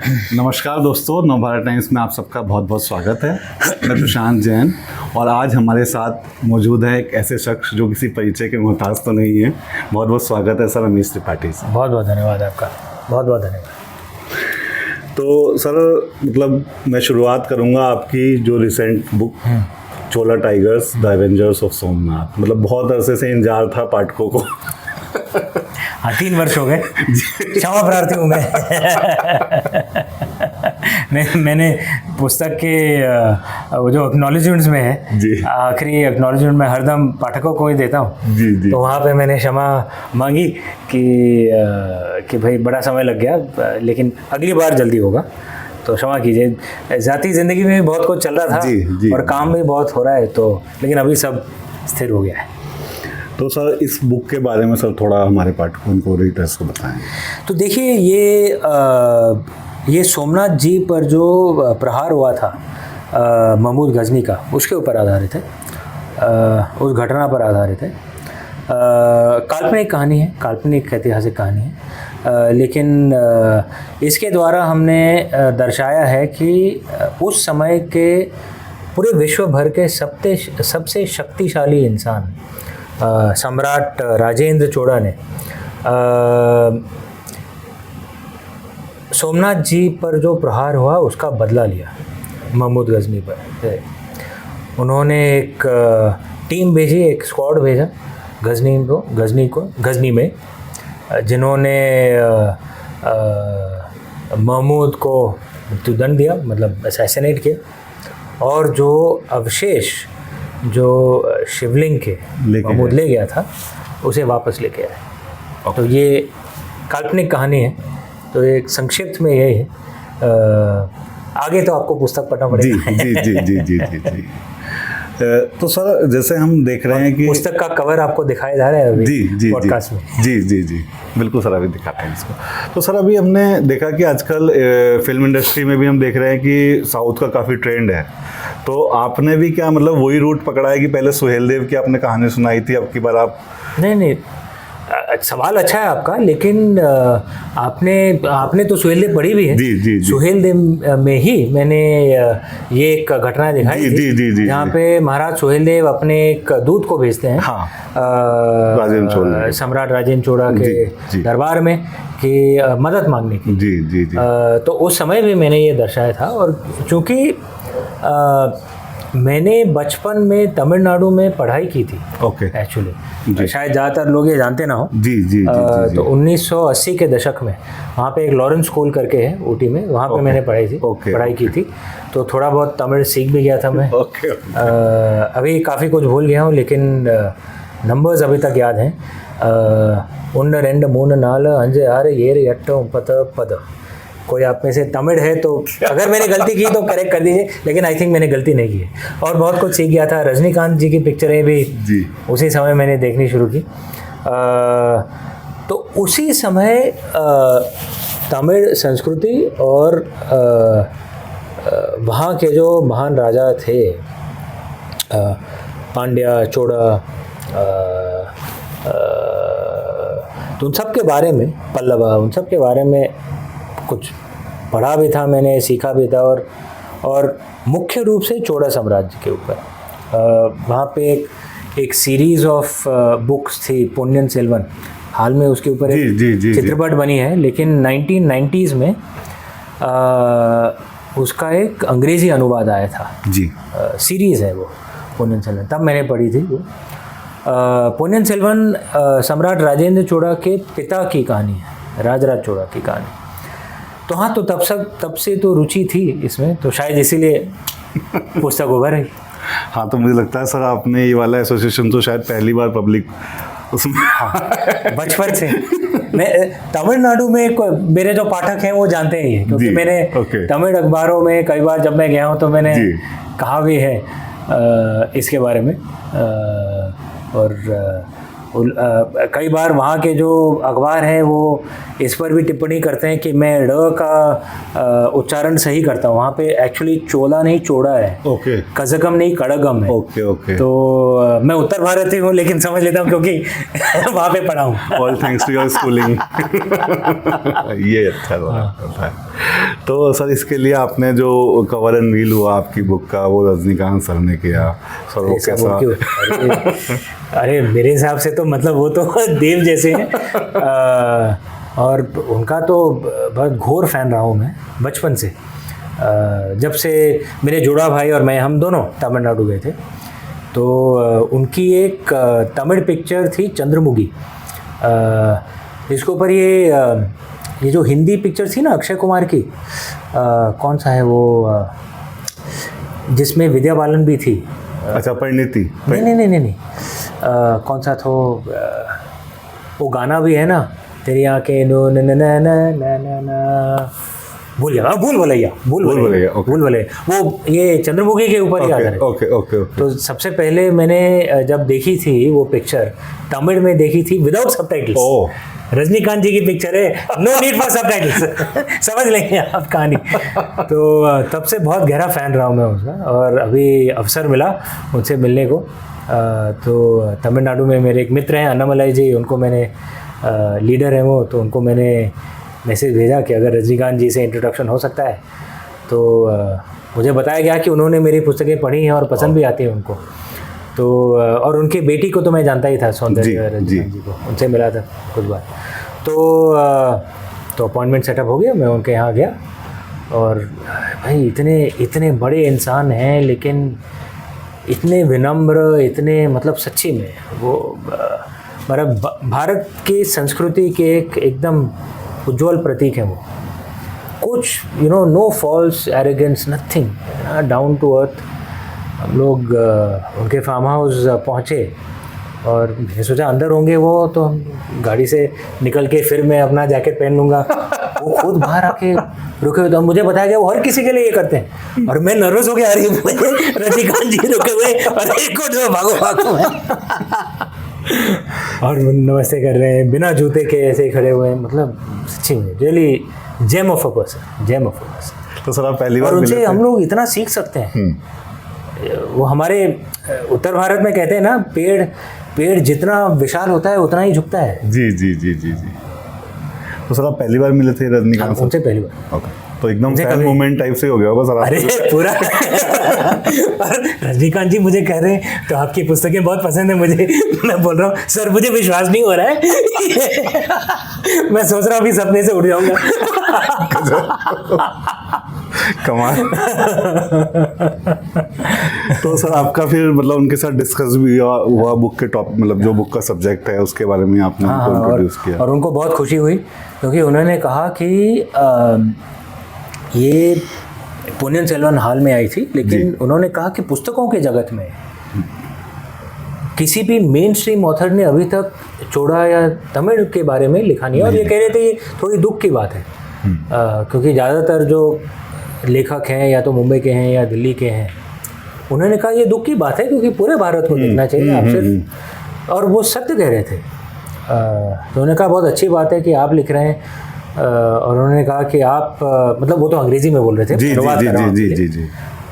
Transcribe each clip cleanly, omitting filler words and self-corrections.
नमस्कार दोस्तों, नवभारत टाइम्स में आप सबका बहुत बहुत स्वागत है। मैं प्रशांत जैन और आज हमारे साथ मौजूद है एक ऐसे शख्स जो किसी परिचय के मोहताज तो नहीं है। बहुत बहुत स्वागत है सर रमेश त्रिपाठी से। बहुत बहुत धन्यवाद आपका, बहुत बहुत धन्यवाद। तो सर मतलब मैं शुरुआत करूँगा आपकी जो recent book Chola tigers the Avengers of Somnath, मतलब बहुत अरसे से इंतजार था पाठकों को। हाँ, 3 वर्ष हो गए। क्षमा प्रार्थी हूँ मैंने पुस्तक के वो जो एक्नॉलेजमेंट्स में है, आखिरी एक्नॉलेजमेंट में हरदम पाठकों को ही देता हूँ। तो वहाँ पे मैंने क्षमा मांगी कि भाई बड़ा समय लग गया, लेकिन अगली बार जल्दी होगा, तो क्षमा कीजिए। ज़ाती ज़िंदगी में भी बहुत कुछ चल रहा था और काम भी बहुत हो रहा है, तो लेकिन अभी सब स्थिर हो गया है। तो सर इस बुक के बारे में सर थोड़ा हमारे पाठकों को रीडर्स को बताएं। तो देखिए, ये सोमनाथ जी पर जो प्रहार हुआ था महमूद गजनी का, उसके ऊपर आधारित है, उस घटना पर आधारित है। काल्पनिक कहानी है, काल्पनिक ऐतिहासिक कहानी है, लेकिन इसके द्वारा हमने दर्शाया है कि उस समय के पूरे विश्व भर के सबसे शक्तिशाली इंसान सम्राट राजेंद्र चोड़ा ने सोमनाथ जी पर जो प्रहार हुआ उसका बदला लिया महमूद गजनी पर। उन्होंने एक टीम भेजी, एक स्क्वाड भेजा गजनी में, जिन्होंने महमूद को मृत्युदंड दिया, मतलब असैसिनेट किया, और जो अवशेष जो शिवलिंग के महमूद ले गया था उसे वापस लेके आए। तो ये काल्पनिक कहानी है, तो एक संक्षिप्त में यही है। आगे तो आपको पुस्तक पढ़ना पड़ेगा। जी। तो सर जैसे हम देख रहे हैं कि पुस्तक का कवर आपको दिखाया जा रहा है अभी पॉडकास्ट में। जी बिल्कुल सर, अभी दिखाते हैं इसको। तो सर अभी हमने देखा कि आजकल फिल्म इंडस्ट्री में भी हम देख रहे हैं कि साउथ का काफ़ी ट्रेंड है। तो आपने भी क्या मतलब वही रूट पकड़ा है कि पहले सुहेल देव की आपने कहानी सुनाई थी, अब की बार आप? नहीं, सवाल अच्छा है आपका, लेकिन आपने तो सुहेल देव पढ़ी भी है। जी। सुहेल देव में ही मैंने ये एक घटना दिखाई थी, जहाँ पे महाराज सुहेल देव अपने एक दूत को भेजते हैं सम्राट राजेंद्र चोड़ा के दरबार में कि मदद मांगने की। जी। तो उस समय भी मैंने ये दर्शाया था, और चूँकि मैंने बचपन में तमिलनाडु में पढ़ाई की थी एक्चुअली, शायद ज़्यादातर लोग ये जानते ना हो। जी। तो 1980 के दशक में वहाँ पे एक लॉरेंस स्कूल करके है ऊटी में, वहाँ पे मैंने पढ़ाई की थी, तो थोड़ा बहुत तमिल सीख भी गया था मैं। अभी काफ़ी कुछ भूल गया हूँ, लेकिन नंबर्स अभी तक याद हैं। उन्न रेंड मून नाल अंजे आर येर यट्टो पत पद। कोई आप में से तमिल है तो अगर मैंने गलती की तो करेक्ट कर दीजिए, लेकिन आई थिंक मैंने गलती नहीं की है। और बहुत कुछ सीख गया था। रजनीकांत जी की पिक्चरें भी उसी समय मैंने देखनी शुरू की। तो उसी समय तमिल संस्कृति और वहाँ के जो महान राजा थे, पांड्या, चोड़ा, तो उन सब के बारे में, पल्लवा, उन सब के बारे में कुछ पढ़ा भी था मैंने, सीखा भी था, और मुख्य रूप से चोड़ा साम्राज्य के ऊपर वहाँ पे एक सीरीज़ ऑफ बुक्स थी, पोन्नियन सेल्वन। हाल में उसके ऊपर एक चित्रपट बनी है, लेकिन 1990s में उसका एक अंग्रेज़ी अनुवाद आया था। सीरीज़ है वो पोन्नियन सेल्वन, तब मैंने पढ़ी थी वो। पोन्नियन सेल्वन सम्राट राजेंद्र चोड़ा के पिता की कहानी है, राजराज चोड़ा की कहानी। तो हाँ, तो तब से तो रुचि थी इसमें, तो शायद इसीलिए पुस्तक उभर रही। हाँ, तो मुझे लगता है सर आपने ये वाला एसोसिएशन तो शायद पहली बार पब्लिक उसमें बचपन से मैं तमिलनाडु में मेरे जो पाठक हैं वो जानते ही हैं, क्योंकि मैंने तमिल अखबारों में कई बार जब मैं गया हूँ तो मैंने कहा भी है इसके बारे में। और कई बार वहाँ के जो अखबार हैं वो इस पर भी टिप्पणी करते हैं कि मैं ड़ का उच्चारण सही करता हूँ। वहाँ पे एक्चुअली चोला नहीं चोड़ा है, कजगम नहीं कड़गम है। तो मैं उत्तर भारतीय हूँ लेकिन समझ लेता हूँ क्योंकि वहाँ पे पढ़ा हूँ। All thanks to your schooling. ये अच्छा था। तो सर इसके लिए आपने जो कवर एंड रील हुआ आपकी बुक का वो रजनीकांत सर ने किया, सर वो कैसा? अरे मेरे हिसाब से तो मतलब वो तो देव जैसे हैं, और उनका तो बहुत घोर फैन रहा हूँ मैं बचपन से। जब से मेरे जोड़ा भाई और मैं हम दोनों तमिलनाडु गए थे, तो उनकी एक तमिल पिक्चर थी चंद्रमुखी, इसके ऊपर ये जो हिंदी पिक्चर थी ना अक्षय कुमार की, कौन सा है वो, जिसमें विद्या बालन भी थी। अच्छा, परिणीति? नहीं, कौन सा तो वो गाना भी है ना, तेरी आंखें नो न न न न न न, भूल गया, भूल भुलैया, वो ये चंद्रमुखी के ऊपर ही आता है। ओके। तो सबसे पहले मैंने जब देखी थी वो पिक्चर तमिल में देखी थी विदाउट सबटाइटल्स। रजनीकांत जी की पिक्चर है, नो नीड फॉर सबटाइटल्स, समझ लेंगे आप कहानी। तो तब से बहुत गहरा फैन रहा हूँ मैं उसका, और अभी अवसर मिला उनसे मिलने को। तो तमिलनाडु में मेरे एक मित्र हैं अन्नामलाई जी, उनको मैंने लीडर हैं वो, तो उनको मैंने मैसेज भेजा कि अगर रजनीकांत जी से इंट्रोडक्शन हो सकता है। तो मुझे बताया गया कि उन्होंने मेरी पुस्तकें पढ़ी हैं और पसंद भी आती हैं उनको। तो और उनकी बेटी को तो मैं जानता ही था, सौंदर्य रजनीकांत जी को, उनसे मिला था कुछ बार। तो अपॉइंटमेंट सेटअप हो गया, मैं उनके यहाँ गया। और भाई इतने बड़े इंसान हैं, लेकिन इतने विनम्र, इतने मतलब सच्ची में वो मतलब भारत की संस्कृति के एकदम उज्जवल प्रतीक है वो। कुछ no false arrogance, nothing, down to earth. हम लोग उनके फार्म हाउस पहुँचे और मैंने सोचा अंदर होंगे वो, तो हम गाड़ी से निकल के फिर मैं अपना जैकेट पहन लूँगा। वो खुद बाहर आके रुके हुए, तो मुझे बताया गया वो हर किसी के लिए ये करते हैं। और मैं नर्वस हो गया, अरे रजनीकांत जी रुके हुए, अरे को भागो और नमस्ते कर रहे हैं बिना जूते के, ऐसे ही खड़े हुए हैं। मतलब सच्ची में really gem of a person. तो सर आप पहली बार और उनसे हम लोग इतना सीख सकते हैं। वो हमारे उत्तर भारत में कहते हैं ना, पेड़ जितना विशाल होता है उतना ही झुकता है। जी। तो सर आप पहली बार मिले थे रजनीकांत सर? उनसे पहली बार। ओके, तो एकदम फैन मोमेंट टाइप से हो गया होगा सर? अरे पूरा। और रजनीकांत जी मुझे कह रहे हैं तो आपकी पुस्तकें बहुत पसंद है मुझे। मैं बोल रहा हूँ सर मुझे विश्वास नहीं हो रहा है। मैं सोच रहा हूँ अभी सपने से उठ जाऊंगा। कमाल। तो सर आपका फिर मतलब उनके साथ डिस्कस भी हुआ बुक के टॉपिक, मतलब जो बुक का सब्जेक्ट है उसके बारे में आपने उनको इंट्रोड्यूस किया? और उनको बहुत खुशी हुई, क्योंकि उन्होंने कहा कि ये पोन्नियन सेल्वन हाल में आई थी, लेकिन उन्होंने कहा कि पुस्तकों के जगत में किसी भी मेन स्ट्रीम ऑथर ने अभी तक चोड़ा या तमिल के बारे में लिखा नहीं है। और ये कह रहे थे ये थोड़ी दुख की बात है, क्योंकि ज़्यादातर जो लेखक हैं या तो मुंबई के हैं या दिल्ली के हैं। उन्होंने कहा ये दुख की बात है, क्योंकि पूरे भारत को देखना चाहिए आप सिर्फ, और वो सत्य कह रहे थे। तो उन्होंने कहा बहुत अच्छी बात है कि आप लिख रहे हैं, और उन्होंने कहा कि आप मतलब वो तो अंग्रेजी में बोल रहे थे। जी।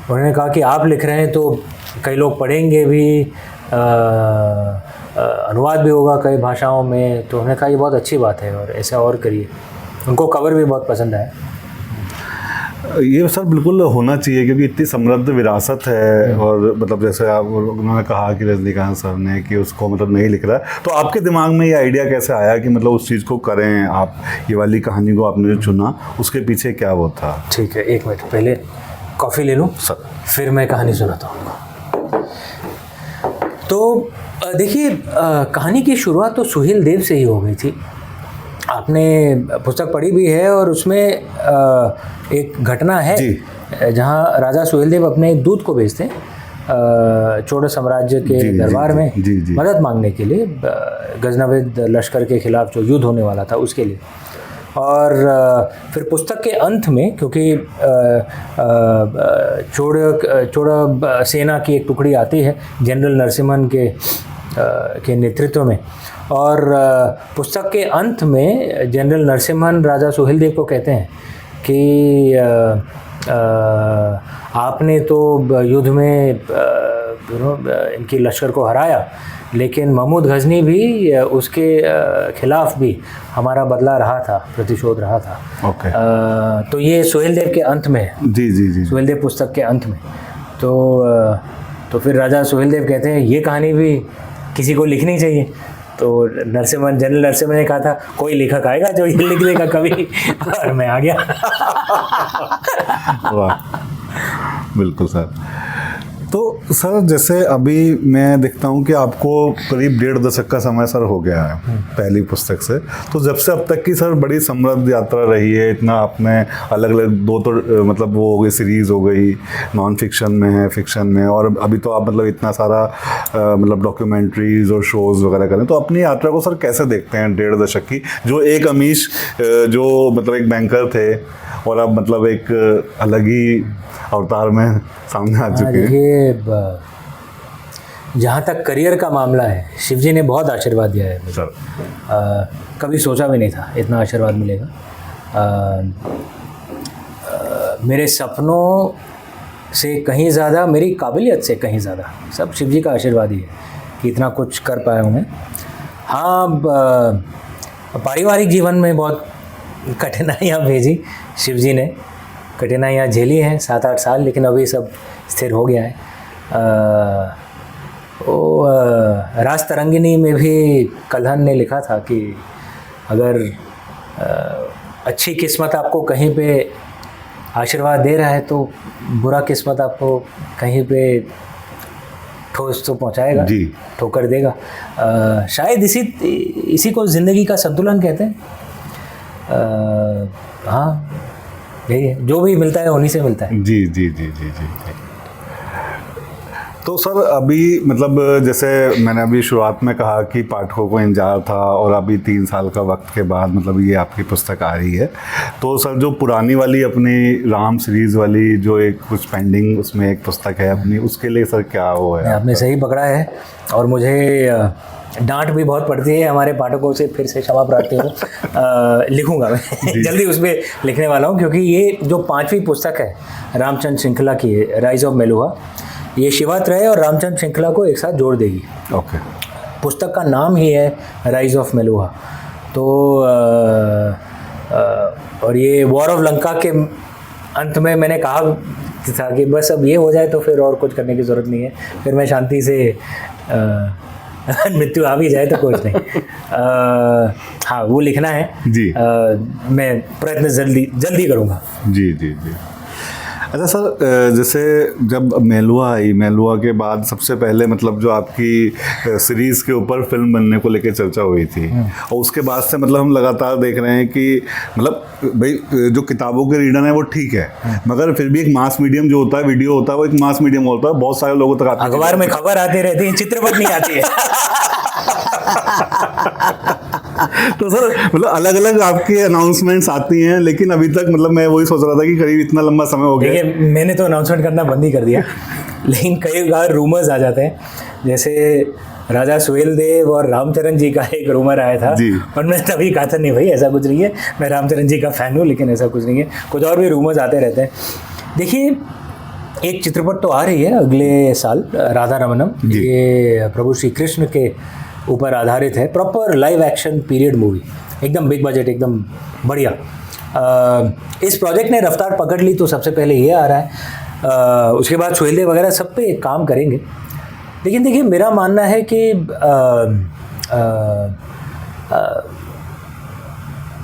उन्होंने कहा कि आप लिख रहे हैं तो कई लोग पढ़ेंगे भी, अनुवाद भी होगा कई भाषाओं में। तो उन्होंने कहा ये बहुत अच्छी बात है और ऐसा और करिए। उनको कवर भी बहुत पसंद आया। ये सर बिल्कुल होना चाहिए, क्योंकि इतनी समृद्ध विरासत है। और मतलब जैसे आप उन्होंने कहा कि रजनीकांत सर ने कि उसको मतलब नहीं लिख रहा है, तो आपके दिमाग में ये आइडिया कैसे आया कि मतलब उस चीज़ को करें आप? ये वाली कहानी को आपने जो चुना उसके पीछे क्या वो था? ठीक है, एक मिनट पहले कॉफ़ी ले लूँ सर, फिर मैं कहानी सुनाता हूँ। तो देखिए, कहानी की शुरुआत तो सुहेल देव से ही हो गई थी। आपने पुस्तक पढ़ी भी है, और उसमें एक घटना है जहाँ राजा सुहेल देव अपने दूत को भेजते हैं चोड़ साम्राज्य के दरबार में मदद मांगने के लिए, गजनविद लश्कर के खिलाफ जो युद्ध होने वाला था उसके लिए। और फिर पुस्तक के अंत में, क्योंकि चोड़ सेना की एक टुकड़ी आती है जनरल नरसिम्हन के नेतृत्व में, और पुस्तक के अंत में जनरल नरसिम्हन राजा सुहेल देव को कहते हैं कि आपने तो युद्ध में इनकी लश्कर को हराया, लेकिन महमूद गजनी भी उसके खिलाफ भी हमारा बदला रहा था, प्रतिशोध रहा था। ओके। तो ये सोहेल देव के अंत में है। जी जी जी। सोहेल देव पुस्तक के अंत में। तो फिर राजा सोहेल देव कहते हैं ये कहानी भी किसी को लिखनी चाहिए। तो नरसिम्हन, जनरल नरसिम्हन ने कहा था कोई लेखक आएगा जो ये लिख देगा कभी, और मैं आ गया। वाह, बिल्कुल सर। तो सर जैसे अभी मैं देखता हूँ कि आपको करीब 1.5 दशक का समय सर हो गया है पहली पुस्तक से, तो जब से अब तक की सर बड़ी समृद्ध यात्रा रही है। इतना आपने अलग अलग 2 तो मतलब वो हो गई सीरीज़ हो गई, नॉन फिक्शन में है, फिक्शन में, और अभी तो आप मतलब इतना सारा मतलब डॉक्यूमेंट्रीज और शोज़ वगैरह करें। तो अपनी यात्रा को सर कैसे देखते हैं 1.5 दशक की, जो एक अमीश जो मतलब एक बैंकर थे और अब मतलब एक अलग ही अवतार में सामने आ चुके हैं। देखिए, जहाँ तक करियर का मामला है, शिव जी ने बहुत आशीर्वाद दिया है मुझे। सर कभी सोचा भी नहीं था इतना आशीर्वाद मिलेगा। मेरे सपनों से कहीं ज़्यादा, मेरी काबिलियत से कहीं ज़्यादा सब शिव जी का आशीर्वाद ही है कि इतना कुछ कर पाया हूँ मैं। हाँ, पारिवारिक जीवन में बहुत कठिनाइयाँ भेजी शिव जी ने, कठिनाइयाँ झेली हैं 7-8 साल, लेकिन अभी सब स्थिर हो गया है। राज तरंगिनी में भी कल्हन ने लिखा था कि अगर अच्छी किस्मत आपको कहीं पे आशीर्वाद दे रहा है तो बुरा किस्मत आपको कहीं पे ठोस तो पहुंचाएगा, जी, ठोकर देगा। शायद इसी को ज़िंदगी का संतुलन कहते हैं। हाँ, यही है, जो भी मिलता है उन्हीं से मिलता है। जी जी जी जी जी। तो सर अभी मतलब जैसे मैंने अभी शुरुआत में कहा कि पाठकों को इंतजार था, और अभी 3 साल का वक्त के बाद मतलब ये आपकी पुस्तक आ रही है। तो सर जो पुरानी वाली अपनी राम सीरीज़ वाली जो एक कुछ पेंडिंग उसमें एक पुस्तक है अपनी, उसके लिए सर क्या वो है? आपने सही पकड़ा है, और मुझे डांट भी बहुत पड़ती है हमारे पाठकों से, फिर से क्षमा प्रार्थी हूँ। लिखूंगा मैं जल्दी उस पर लिखने वाला हूँ, क्योंकि ये जो 5वीं पुस्तक है रामचंद्र श्रृंखला की, राइज ऑफ मेलुहा, ये शिवात्रय और रामचंद्र श्रृंखला को एक साथ जोड़ देगी। ओके। पुस्तक का नाम ही है राइज ऑफ मेलुहा। तो और ये वॉर ऑफ लंका के अंत में मैंने कहा था कि बस अब ये हो जाए तो फिर और कुछ करने की ज़रूरत नहीं है, फिर मैं शांति से मृत्यु आ भी जाए तो कुछ नहीं। हाँ, वो लिखना है जी। मैं प्रयत्न जल्दी करूँगा। जी जी जी। अच्छा सर, जैसे जब मेलुहा आई, मेलुहा के बाद सबसे पहले मतलब जो आपकी सीरीज़ के ऊपर फिल्म बनने को लेकर चर्चा हुई थी, और उसके बाद से मतलब हम लगातार देख रहे हैं कि मतलब भाई जो किताबों के रीडर है वो ठीक है, मगर फिर भी एक मास मीडियम जो होता है, वीडियो होता है, वो एक मास मीडियम होता है, बहुत सारे लोगों तक आती है। अखबार में खबर आती रहती है, चित्रपट नहीं आती है। तो सर मतलब अलग अलग आपकी अनाउंसमेंट्स आती हैं, लेकिन अभी तक मतलब मैं वही सोच रहा था कि करीब इतना लंबा समय हो गया। देखिए, मैंने तो अनाउंसमेंट करना बंद ही कर दिया, लेकिन कई बार रूमर्स आ जाते हैं। जैसे राजा सुहेल देव और रामचरण जी का एक रूमर आया था, और मैं तभी कहा था नहीं भाई ऐसा कुछ नहीं है, मैं रामचरण जी का फ़ैन हूँ, लेकिन ऐसा कुछ नहीं है। कुछ और भी रूमर्स आते रहते हैं। देखिए, एक चित्रपट तो आ रही है अगले साल, राधा रमनम, ये प्रभु श्री कृष्ण के ऊपर आधारित है, proper live action period movie, एकदम बिग बजट, एकदम बढ़िया। इस प्रोजेक्ट ने रफ्तार पकड़ ली तो सबसे पहले ये आ रहा है। उसके बाद सुहेल देव वगैरह सब पे काम करेंगे। लेकिन देखिए, मेरा मानना है कि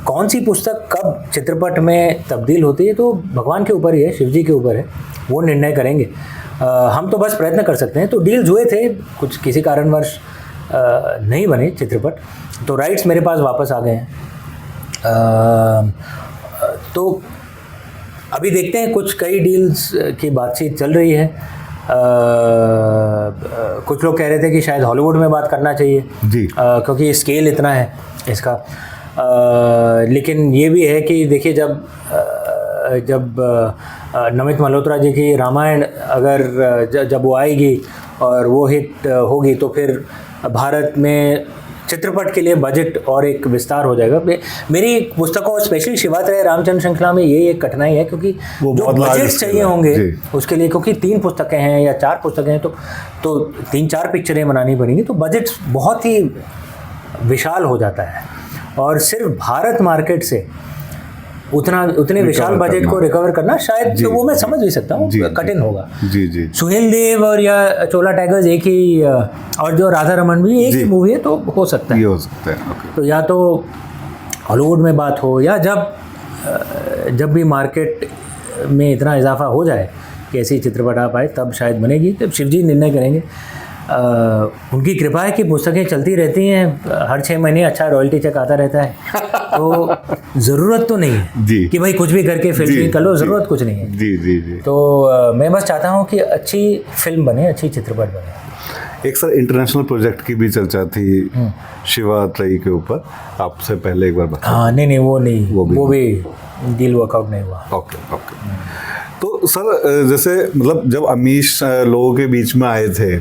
कौन सी पुस्तक कब चित्रपट में तब्दील होती है तो भगवान के ऊपर ही है, शिव जी के ऊपर है, वो निर्णय करेंगे। हम तो बस प्रयत्न कर सकते हैं। तो डील्स हुए थे, कुछ किसी कारणवश नहीं बने चित्रपट, तो राइट्स मेरे पास वापस आ गए हैं। तो अभी देखते हैं, कुछ कई डील्स की बातचीत चल रही है। कुछ लोग कह रहे थे कि शायद हॉलीवुड में बात करना चाहिए जी, क्योंकि स्केल इतना है इसका। लेकिन ये भी है कि देखिए, जब नमित मल्होत्रा जी की रामायण अगर जब वो आएगी और वो हिट होगी, तो फिर भारत में चित्रपट के लिए बजट और एक विस्तार हो जाएगा। मेरी पुस्तकों स्पेशली शिवात्रय रामचंद्र श्रृंखला में ये एक कठिनाई है, क्योंकि जो बजट चाहिए होंगे उसके लिए, क्योंकि 3 पुस्तकें हैं या 4 पुस्तकें हैं, तो 3-4 पिक्चरें बनानी पड़ेंगी, तो बजट बहुत ही विशाल हो जाता है। और सिर्फ भारत मार्केट से उतने विशाल बजट को रिकवर करना शायद, तो वो मैं समझ भी सकता हूँ, कठिन होगा। जी। सुहेल देव और या चोला टाइगर्स एक ही, और जो राधा रमन भी एक ही मूवी है, तो हो सकता है, ये हो सकता है। तो या तो हॉलीवुड में बात हो, या जब भी मार्केट में इतना इजाफा हो जाए कि ऐसी चित्रपट आ पाए, तब शायद बनेगी, तब शिवजी निर्णय करेंगे। उनकी कृपा है कि पुस्तकें चलती रहती हैं, हर 6 महीने अच्छा रॉयल्टी चेक आता रहता है, तो ज़रूरत तो नहीं है कि भाई कुछ भी करके फिल्म कर लो, ज़रूरत कुछ नहीं है। जी। तो मैं बस चाहता हूँ कि अच्छी फिल्म बने, अच्छी चित्रपट बने। एक सर इंटरनेशनल प्रोजेक्ट की भी चर्चा थी शिवात्रयी के ऊपर, आपसे पहले एक बार बता। हाँ नहीं, वो भी डील वर्कआउट नहीं हुआ। ओके। तो सर जैसे मतलब जब अमीश लोगों के बीच में आए थे,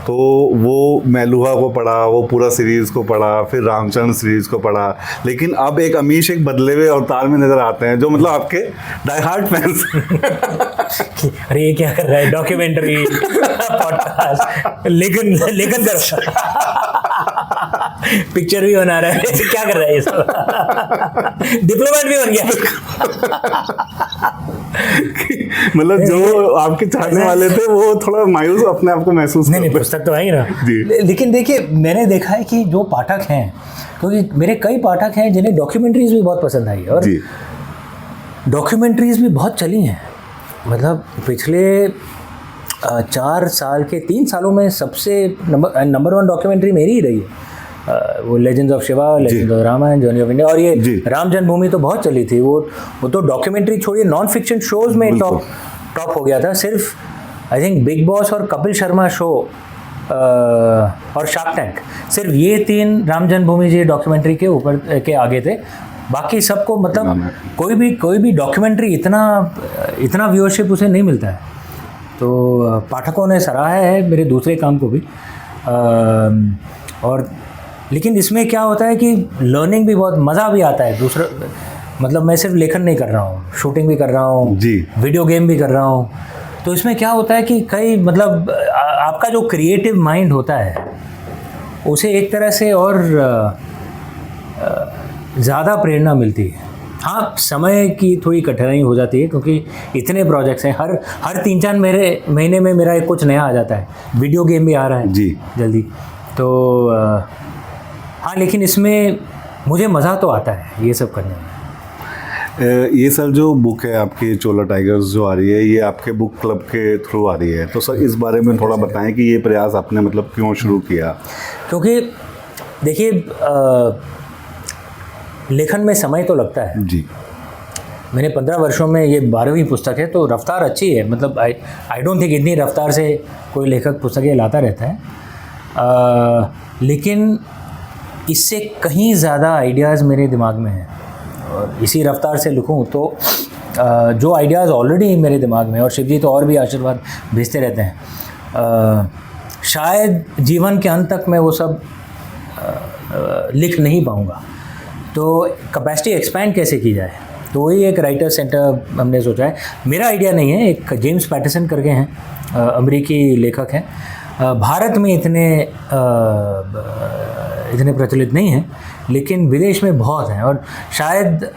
तो वो मेलुहा को पढ़ा, वो पूरा सीरीज़ को पढ़ा, फिर रामचंद्र सीरीज़ को पढ़ा, लेकिन अब एक अमीश एक बदले हुए अवतार में नज़र आते हैं, जो मतलब आपके डाई हार्ड फैंस। अरे ये क्या कर रहा है, डॉक्यूमेंट्री पॉडकास्ट, लेखन कर पिक्चर भी बना रहा है, क्या कर रहा है ये सब, डिप्लोमेट भी बन गया। मतलब जो आपके चाहने वाले थे वो थोड़ा मायूस अपने आप को महसूस नहीं, पुस्तक तो आएगी ना। लेकिन देखिए, मैंने देखा है कि जो पाठक हैं, क्योंकि मेरे कई पाठक हैं जिन्हें डॉक्यूमेंट्रीज भी बहुत पसंद आई, और डॉक्यूमेंट्रीज भी बहुत चली हैं। मतलब पिछले 4 साल के 3 सालों में सबसे नंबर 1 डॉक्यूमेंट्री मेरी ही रही है। वो legends of Shiva, legends of Ramayana, journey of India, और ये राम जन्मभूमि तो बहुत चली थी। वो तो डॉक्यूमेंट्री छोड़िए, नॉन फिक्शन शोज में टॉप हो गया था। सिर्फ आई थिंक बिग बॉस और कपिल शर्मा शो और शार्क टैंक, सिर्फ ये 3 राम जन्मभूमि जी डॉक्यूमेंट्री के ऊपर के आगे थे। बाकी सबको मतलब कोई भी डॉक्यूमेंट्री इतना व्यूअरशिप उसे नहीं मिलता है। तो पाठकों ने सराहा है मेरे दूसरे काम को भी। और लेकिन इसमें क्या होता है कि लर्निंग भी बहुत, मज़ा भी आता है। दूसरा मतलब मैं सिर्फ लेखन नहीं कर रहा हूँ, शूटिंग भी कर रहा हूँ, वीडियो गेम भी कर रहा हूँ। तो इसमें क्या होता है कि कई मतलब आपका जो क्रिएटिव माइंड होता है उसे एक तरह से और ज़्यादा प्रेरणा मिलती है। हाँ, समय की थोड़ी कठिनाई हो जाती है, क्योंकि इतने प्रोजेक्ट्स हैं, हर 3-4 महीने में मेरा एक कुछ नया आ जाता है। वीडियो गेम भी आ रहा है जल्दी, तो हाँ, लेकिन इसमें मुझे मज़ा तो आता है ये सब करने में। ये सर जो बुक है आपकी चोला टाइगर्स जो आ रही है, ये आपके बुक क्लब के थ्रू आ रही है, तो सर इस बारे में थोड़ा बताएं कि ये प्रयास आपने मतलब क्यों शुरू किया? क्योंकि देखिए, लेखन में समय तो लगता है जी। मैंने 15 वर्षों में, ये 12वीं पुस्तक है, तो रफ्तार अच्छी है। मतलब आई डोंट थिंक इतनी रफ्तार से कोई लेखक पुस्तकें लाता रहता है, लेकिन इससे कहीं ज़्यादा आइडियाज़ मेरे दिमाग में हैं। और इसी रफ्तार से लिखूं तो जो आइडियाज़ ऑलरेडी मेरे दिमाग में, और शिवजी तो और भी आशीर्वाद भेजते रहते हैं, शायद जीवन के अंत तक मैं वो सब लिख नहीं पाऊँगा। तो कैपेसिटी एक्सपैंड कैसे की जाए, तो वही एक राइटर सेंटर हमने सोचा है। मेरा आइडिया नहीं है, एक जेम्स पैटरसन करके हैं, अमेरिकी लेखक हैं, भारत में इतने प्रचलित नहीं हैं, लेकिन विदेश में बहुत हैं, और शायद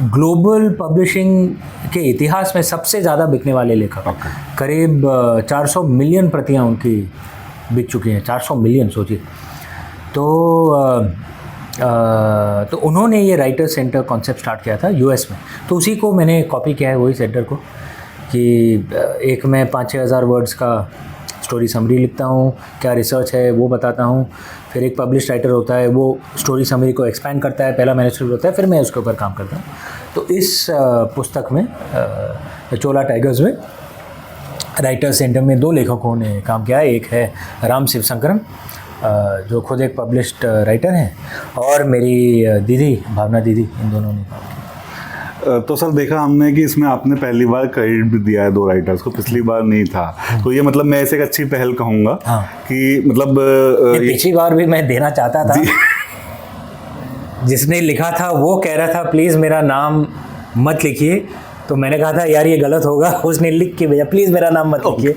ग्लोबल पब्लिशिंग के इतिहास में सबसे ज़्यादा बिकने वाले लेखक। करीब 400 मिलियन प्रतियां उनकी बिक चुकी हैं। 400 मिलियन, सोचिए। तो उन्होंने ये राइटर सेंटर कॉन्सेप्ट स्टार्ट किया था यूएस में, तो उसी को मैंने कॉपी किया है, वही सेंटर को, कि एक मैं 5-6 हज़ार वर्ड्स का स्टोरी समरी लिखता हूँ, क्या रिसर्च है वो बताता हूँ, फिर एक पब्लिश राइटर होता है, वो स्टोरी समरी को एक्सपैंड करता है, पहला मैन्युस्क्रिप्ट होता है, फिर मैं उसके ऊपर काम करता हूँ। तो इस पुस्तक में, चोला टाइगर्स में, राइटर सेंटर में 2 लेखकों ने काम किया है। एक है राम शिवशंकरन, जो खुद एक पब्लिश्ड राइटर हैं, और मेरी दीदी भावना दीदी, इन दोनों ने काम किया। तो सर देखा हमने कि इसमें आपने पहली बार क्रेडिट भी दिया है 2 राइटर्स को, पिछली बार नहीं था। तो ये मतलब मैं इसे एक अच्छी पहल कहूँगा कि मतलब पिछली बार भी मैं देना चाहता था, जिसने लिखा था वो कह रहा था प्लीज़ मेरा नाम मत लिखिए, तो मैंने कहा था यार ये गलत होगा, उसने लिख के भेजा प्लीज़ मेरा नाम मत लिखिए।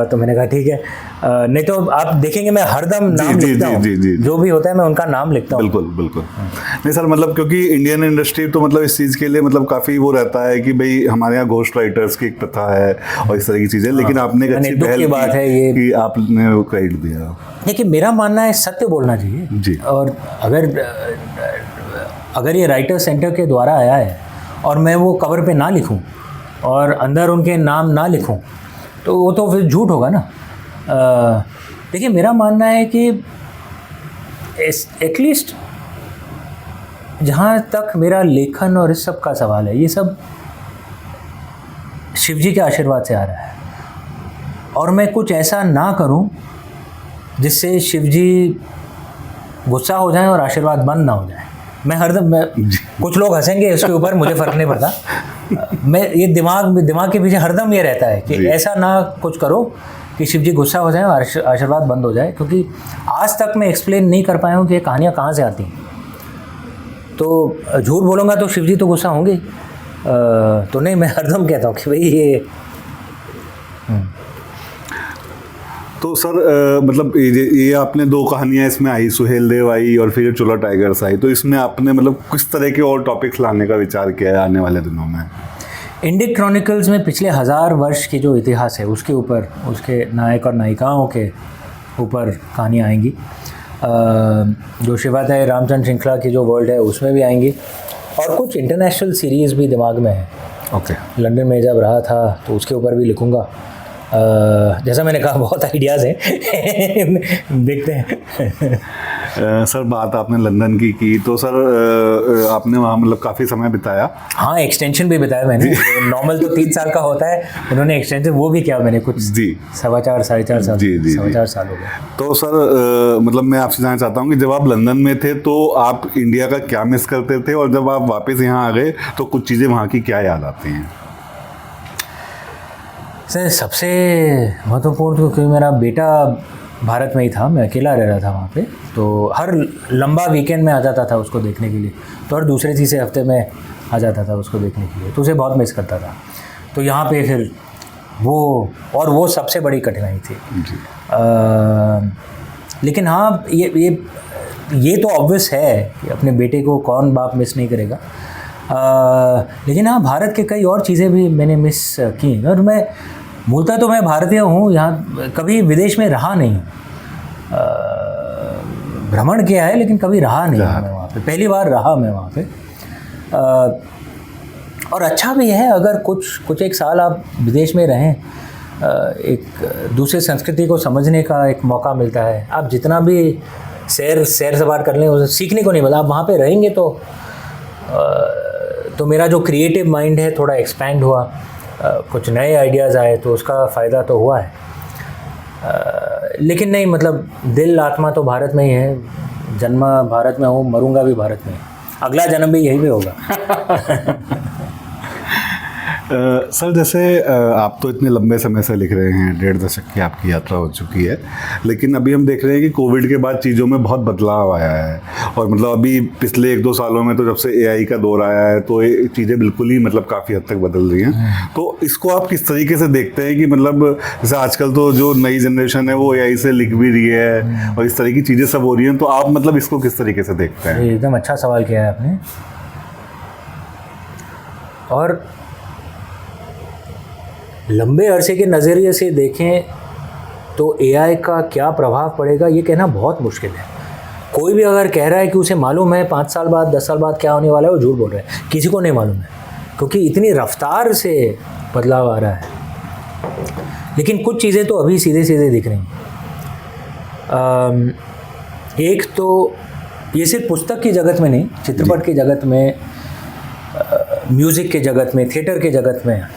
तो मैंने कहा ठीक है, नहीं तो आप देखेंगे मैं हरदम नाम लिखता हूँ, जो भी होता है मैं उनका नाम लिखता हूँ। बिल्कुल बिल्कुल। नहीं सर, मतलब क्योंकि इंडियन इंडस्ट्री तो मतलब इस चीज़ के लिए मतलब काफ़ी वो रहता है कि भाई हमारे यहाँ घोस्ट राइटर्स की एक प्रथा है और इस तरह की चीज़ें, लेकिन आपने एक अच्छी पहल की बात है ये कि आपने वो क्रेडिट दिया। देखिए मेरा मानना है सत्य बोलना चाहिए जी, और अगर ये राइटर सेंटर के द्वारा आया है और मैं वो कवर पे ना लिखूं और अंदर उनके नाम ना लिखूं तो वो तो फिर झूठ होगा ना। देखिए मेरा मानना है कि एटलीस्ट जहाँ तक मेरा लेखन और इस सब का सवाल है, ये सब शिव जी के आशीर्वाद से आ रहा है, और मैं कुछ ऐसा ना करूं जिससे शिव जी गुस्सा हो जाए और आशीर्वाद बंद ना हो जाए। मैं हरदम कुछ लोग हंसेंगे इसके ऊपर, मुझे फ़र्क नहीं पड़ता। मैं ये दिमाग के पीछे हरदम ये रहता है कि ऐसा ना कुछ करो कि शिव जी गुस्सा हो जाए और आशीर्वाद बंद हो जाए, क्योंकि आज तक मैं एक्सप्लेन नहीं कर पाया हूँ कि ये कहानियाँ कहाँ से आती हैं। तो झूठ बोलूँगा तो शिव जी तो गुस्सा होंगे, तो नहीं, मैं हरदम कहता हूँ कि भाई ये तो सर मतलब ये आपने 2 कहानियाँ इसमें आई, सुहेल देव आई और फिर चोला टाइगर्स आई, तो इसमें आपने मतलब किस तरह के और टॉपिक्स लाने का विचार किया है आने वाले दिनों में? इंडिक क्रॉनिकल्स में पिछले 1000 वर्ष की जो इतिहास है उसके ऊपर, उसके नायक और नायिकाओं के ऊपर कहानियाँ आएंगी। जो शिवादय रामचंद्र श्रृंखला की जो वर्ल्ड है उसमें भी आएंगी, और कुछ इंटरनेशनल सीरीज़ भी दिमाग में है। ओके। लंदन में जब रहा था तो उसके ऊपर भी लिखूँगा। जैसा मैंने कहा बहुत आइडियाज़ हैं देखते हैं। सर बात आपने लंदन की तो सर आपने वहाँ मतलब काफ़ी समय बिताया? हाँ, एक्सटेंशन भी बिताया मैंने। नॉर्मल तो 3 साल का होता है, उन्होंने एक्सटेंशन वो भी किया मैंने कुछ 4.25 साढ़े 4 साल, 4.25 साल हो गए। तो सर मतलब मैं आपसे जानना चाहता हूँ कि जब आप लंदन में थे तो आप इंडिया का क्या मिस करते थे, और जब आप वापस यहाँ आ गए तो कुछ चीज़ें वहाँ की क्या याद आती हैं? सर सबसे महत्वपूर्ण, क्योंकि मेरा बेटा भारत में ही था, मैं अकेला रह रहा था वहाँ पे, तो हर लंबा वीकेंड में आ जाता था उसको देखने के लिए, तो हर दूसरे तीसरे हफ्ते में आ जाता था उसको देखने के लिए, तो उसे बहुत मिस करता था। तो यहाँ पे फिर वो सबसे बड़ी कठिनाई थी। लेकिन हाँ, ये तो ऑब्वियस है कि अपने बेटे को कौन बाप मिस नहीं करेगा। लेकिन हाँ, भारत के कई और चीज़ें भी मैंने मिस की, और मैं मूलतः तो मैं भारतीय हूँ, यहाँ कभी विदेश में रहा नहीं, भ्रमण किया है लेकिन कभी रहा नहीं मैं वहाँ पे, पहली बार रहा मैं वहाँ पे। और अच्छा भी है, अगर कुछ एक साल आप विदेश में रहें, एक दूसरे संस्कृति को समझने का एक मौका मिलता है। आप जितना भी सैर सपाट कर लें, उसे सीखने को नहीं मिला। आप वहाँ पे रहेंगे तो मेरा जो क्रिएटिव माइंड है थोड़ा एक्सपैंड हुआ, कुछ नए आइडियाज़ आए, तो उसका फ़ायदा तो हुआ है। लेकिन नहीं, मतलब दिल आत्मा तो भारत में ही है, जन्मा भारत में हूँ, मरूंगा भी भारत में, अगला जन्म भी यही पे होगा। सर जैसे आप तो इतने लंबे समय से लिख रहे हैं, 1.5 दशक की आपकी यात्रा हो चुकी है, लेकिन अभी हम देख रहे हैं कि कोविड के बाद चीज़ों में बहुत बदलाव आया है, और मतलब अभी पिछले 1-2 सालों में तो जब से AI का दौर आया है तो ये चीज़ें बिल्कुल ही मतलब काफ़ी हद तक बदल रही हैं। तो इसको आप किस तरीके से देखते हैं कि मतलब जैसे आजकल तो जो नई जनरेशन है वो AI से लिख भी रही है और इस तरह की चीज़ें सब हो रही हैं, तो आप मतलब इसको किस तरीके से देखते हैं? एकदम अच्छा सवाल किया है आपने। और लंबे अरसे के नज़रिए से देखें तो AI का क्या प्रभाव पड़ेगा ये कहना बहुत मुश्किल है। कोई भी अगर कह रहा है कि उसे मालूम है 5 साल बाद 10 साल बाद क्या होने वाला है, वो झूठ बोल रहा है। किसी को नहीं मालूम है, क्योंकि इतनी रफ्तार से बदलाव आ रहा है। लेकिन कुछ चीज़ें तो अभी सीधे सीधे दिख रही हैं। एक तो ये सिर्फ पुस्तक की जगत में नहीं, चित्रपट की जगत में, म्यूज़िक के जगत में, थिएटर के जगत में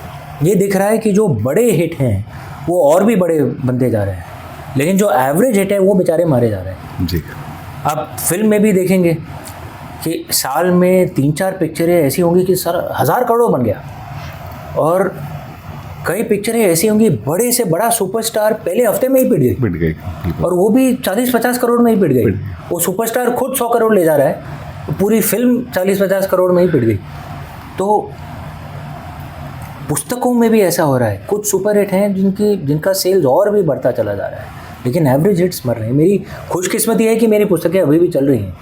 ये दिख रहा है कि जो बड़े हिट हैं वो और भी बड़े बनते जा रहे हैं, लेकिन जो एवरेज हिट है वो बेचारे मारे जा रहे हैं। जी। आप फिल्म में भी देखेंगे कि साल में 3-4 पिक्चरें ऐसी होंगी कि सर 1000 करोड़ बन गया, और कई पिक्चरें ऐसी होंगी बड़े से बड़ा सुपरस्टार पहले हफ्ते में ही पिट गई, और वो भी 40-50 करोड़ में ही पिट गई। वो सुपरस्टार खुद 100 करोड़ ले जा रहा है, पूरी फिल्म 40-50 करोड़ में ही पिट गई। तो पुस्तकों में भी ऐसा हो रहा है, कुछ सुपर हिट हैं जिनका सेल्स और भी बढ़ता चला जा रहा है, लेकिन एवरेज हिट्स मर रहे हैं। मेरी खुशकिस्मती है कि मेरी पुस्तकें अभी भी चल रही हैं,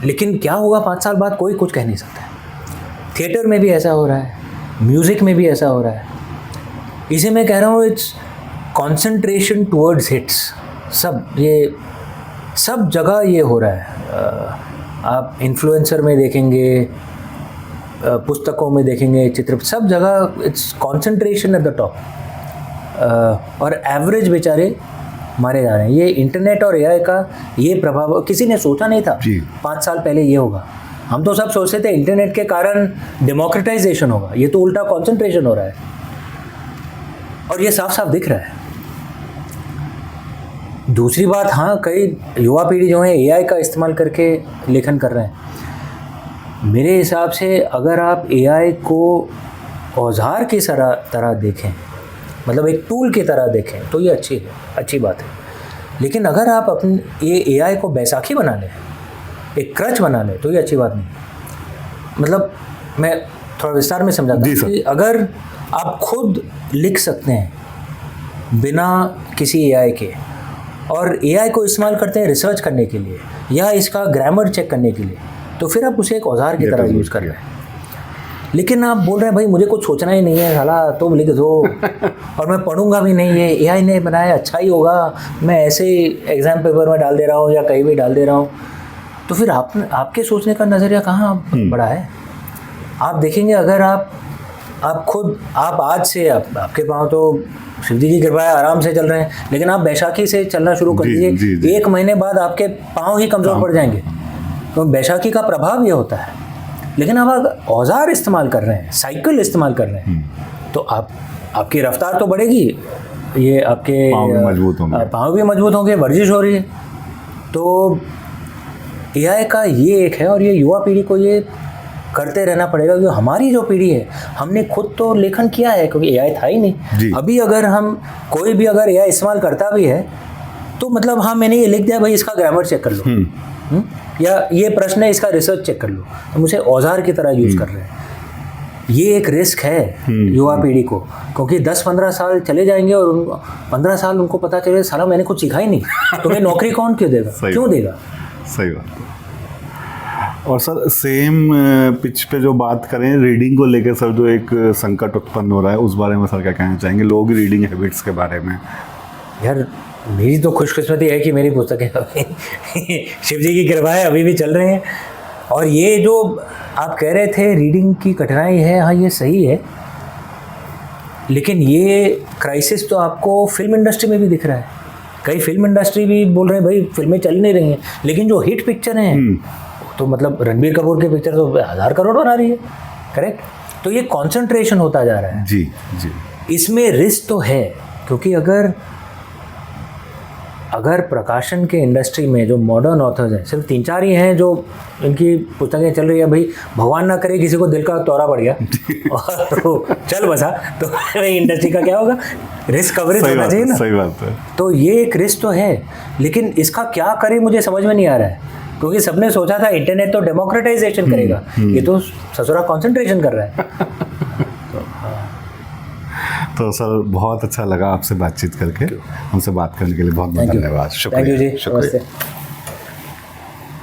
लेकिन क्या होगा 5 साल बाद कोई कुछ कह नहीं सकता। थिएटर में भी ऐसा हो रहा है, म्यूज़िक में भी ऐसा हो रहा है। इसे मैं कह रहा हूँ, इट्स कॉन्सेंट्रेशन टुवर्ड्स हिट्स। सब जगह ये हो रहा है। आप इन्फ्लुएंसर में देखेंगे, पुस्तकों में देखेंगे, चित्र, सब जगह it's concentration at the top, और एवरेज बेचारे मारे जा रहे हैं। ये इंटरनेट और एआई का ये प्रभाव किसी ने सोचा नहीं था 5 साल पहले ये होगा। हम तो सब सोचते थे इंटरनेट के कारण डेमोक्रेटाइजेशन होगा, ये तो उल्टा कॉन्सेंट्रेशन हो रहा है, और ये साफ साफ दिख रहा है। दूसरी बात, हाँ, कई युवा पीढ़ी जो है एआई का इस्तेमाल करके लेखन कर रहे हैं। मेरे हिसाब से अगर आप एआई को औजार की तरह देखें, मतलब एक टूल की तरह देखें, तो ये अच्छी बात है। लेकिन अगर आप अपने ये एआई को बैसाखी बना लें, एक क्रच बना लें, तो ये अच्छी बात नहीं। मतलब मैं थोड़ा विस्तार में समझाता हूँ कि अगर आप खुद लिख सकते हैं बिना किसी एआई के, और एआई को इस्तेमाल करते हैं रिसर्च करने के लिए या इसका ग्रामर चेक करने के लिए, तो फिर आप उसे एक औजार की तरह यूज़ कर रहे हैं। लेकिन आप बोल रहे हैं भाई मुझे कुछ सोचना ही नहीं है, साला तुम लिख दो और मैं पढ़ूंगा भी नहीं, है एआई ने बनाया, अच्छा ही होगा, मैं ऐसे ही एग्ज़ाम पेपर में डाल दे रहा हूँ या कहीं भी डाल दे रहा हूँ। तो फिर आपके सोचने का नज़रिया कहाँ बड़ा है? आप देखेंगे, अगर आप खुद आज से आपके पाँव तो शिव जी की कृपा है आराम से चल रहे हैं, लेकिन आप बैसाखी से चलना शुरू कर दीजिए, 1 महीने बाद आपके पाँव ही कमज़ोर पड़ जाएंगे। तो बैसाखी का प्रभाव ये होता है। लेकिन आप औजार इस्तेमाल कर रहे हैं, साइकिल इस्तेमाल कर रहे हैं, तो आपकी रफ्तार तो बढ़ेगी, ये आपके पाँव भी मजबूत होंगे, वर्जिश हो रही है। तो एआई का ये एक है, और ये युवा पीढ़ी को ये करते रहना पड़ेगा, क्योंकि हमारी जो पीढ़ी है, हमने खुद तो लेखन किया है क्योंकि एआई था ही नहीं। अभी अगर कोई भी अगर एआई इस्तेमाल करता भी है, तो मतलब हाँ मैंने ये लिख दिया भाई, इसका ग्रामर चेक कर लो, या ये प्रश्न है इसका रिसर्च चेक कर लो, हम उसे औजार की तरह यूज़ कर रहे हैं। ये एक रिस्क है युवा पीढ़ी को, क्योंकि 10-15 साल चले जाएंगे और 15 साल उनको पता चले साला मैंने कुछ सीखा ही नहीं, तुम्हें नौकरी कौन क्यों देगा, क्यों देगा? सही बात है। और सर सेम पिच पे जो बात करें रीडिंग को लेकर, सर जो एक संकट उत्पन्न हो रहा है, उस बारे में सर क्या कहना चाहेंगे, लोगों की रीडिंग हैबिट्स के बारे में? यार मेरी तो खुशकिस्मती है कि मेरी पुस्तकें शिव जी की कृपा है अभी भी चल रहे हैं। और ये जो आप कह रहे थे रीडिंग की कठिनाई है, हाँ ये सही है, लेकिन ये क्राइसिस तो आपको फिल्म इंडस्ट्री में भी दिख रहा है। कई फिल्म इंडस्ट्री भी बोल रहे हैं भाई फिल्में चल नहीं रही हैं, लेकिन जो हिट पिक्चर हैं तो मतलब रणबीर कपूर की पिक्चर तो 1000 करोड़ बना रही है, करेक्ट? तो ये कॉन्सेंट्रेशन होता जा रहा है। जी। इसमें रिस्क तो है, क्योंकि अगर प्रकाशन के इंडस्ट्री में जो मॉडर्न ऑथर्स हैं, सिर्फ 3-4 ही हैं जो इनकी पुस्तकें चल रही है, भाई भगवान ना करे किसी को दिल का दौरा पड़ गया और तो चल बसा, तो इंडस्ट्री का क्या होगा? रिस्क कवरेज होना चाहिए ना। सही बात है। तो ये एक रिस्क तो है, लेकिन इसका क्या करें मुझे समझ में नहीं आ रहा है, क्योंकि सबने सोचा था इंटरनेट तो डेमोक्रेटाइजेशन करेगा, ये तो ससुरा कॉन्सेंट्रेशन कर रहा है। तो सर बहुत अच्छा लगा आपसे बातचीत करके, हमसे बात करने के लिए बहुत बहुत धन्यवाद। शुक्रिया।